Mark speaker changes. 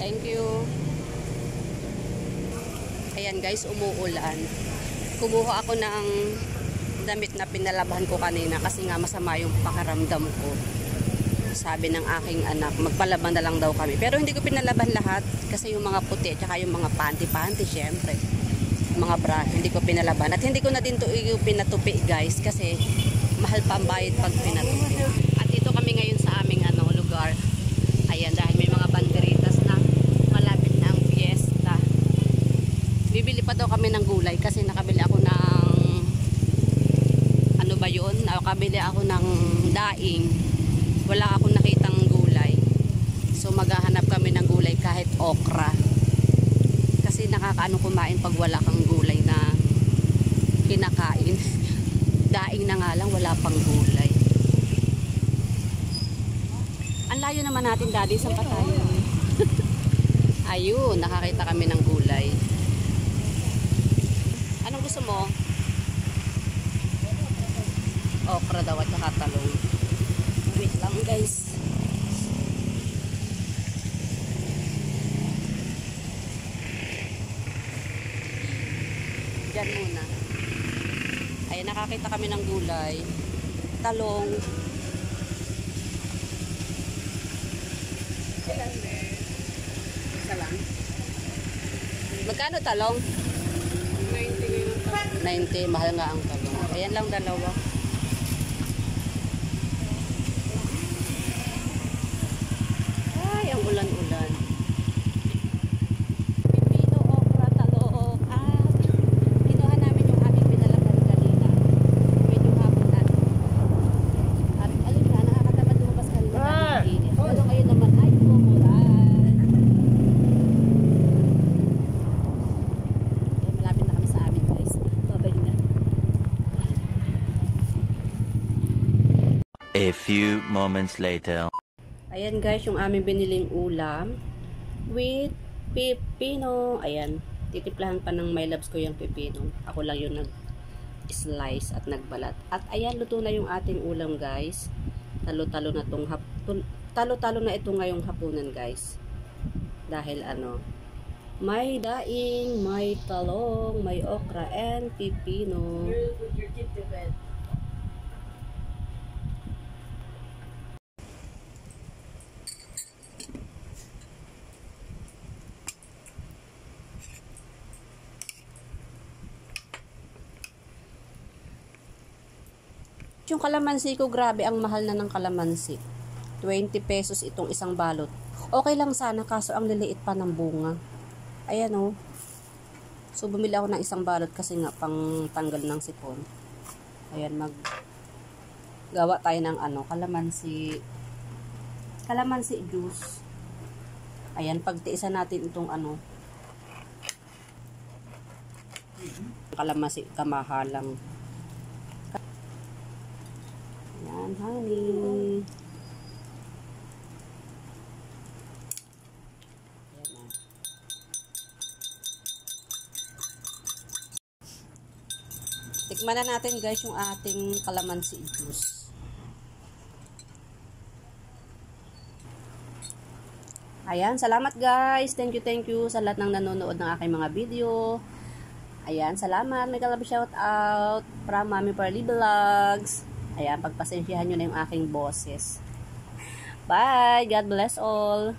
Speaker 1: Thank you. Ayan guys, umuulan. Kumuha ako ng damit na pinalabahan ko kanina kasi nga masama yung pakiramdam ko. Sabi ng aking anak, magpalaban na lang daw kami. Pero hindi ko pinalaban lahat kasi yung mga puti at saka yung mga panty syempre. Mga bra, hindi ko pinalaban. At hindi ko na din ito pinatupi guys kasi mahal pa ang bayad pag pinatupi. At ito kami ngayon sa aming lugar. Ayan, dahil may mga banderitas na malapit na ang fiesta. Bibili pa daw kami ng gulay kasi nakabili ako ng ano ba yun? Nakabili ako ng daing. Wala akong nakitang gulay. So maghahanap kami ng gulay kahit okra. Kasi nakakaano kumain pag wala kang gulay na kinakain. Daing na nga lang, wala pang gulay. Ang layo naman natin, daddy, saan pa tayo? Ayun, nakakita kami ng gulay. Anong gusto mo? Okra daw at saka talong. Wait lang guys. Diyan muna. Ayan, nakakita kami ng gulay. Talong. Isa lang. Magkano talong? 90. Mahal nga ang talong. Ayan lang dalawa. Ay, ang ulan-ulan. Pipino, okra, talong. Kinuha namin yung aming pinalaban kanina. Medyo hapunan. At alin na, nakakatamad lumabas kanina dahil init. Pero ngayon naman ay umulan. Malapit na kami sa amin guys. Babay na.
Speaker 2: A few moments later.
Speaker 1: Ayan guys, yung aming biniling ulam with pipino. Ayan, titiplahan pa ng my loves ko yung pipino. Ako lang yung nag-slice at nagbalat. At ayan, luto na yung ating ulam guys. Talo-talo na talo-talo na ito ngayong hapunan guys. Dahil may daing, may talong, may okra and pipino.
Speaker 3: Put your kid to bed.
Speaker 1: Yung kalamansi ko, grabe, ang mahal na ng kalamansi. 20 pesos itong isang balot. Okay lang sana, kaso ang liliit pa ng bunga. Ayan o. So, bumili ako ng isang balot kasi nga pang tanggal ng sipon. Ayan, gawa tayo ng kalamansi juice. Ayan, pagtiisan natin itong kalamansi, kamahalang. Yan, honey. Yan na. Tikman na natin guys yung ating kalamansi juice. Ayan, salamat guys. Thank you sa lahat ng nanonood ng aking mga video. Ayan, salamat. May kalab shout out from Mami Pearly Vlogs. Ayan, pagpasensyahan nyo na yung aking boses. Bye! God bless all!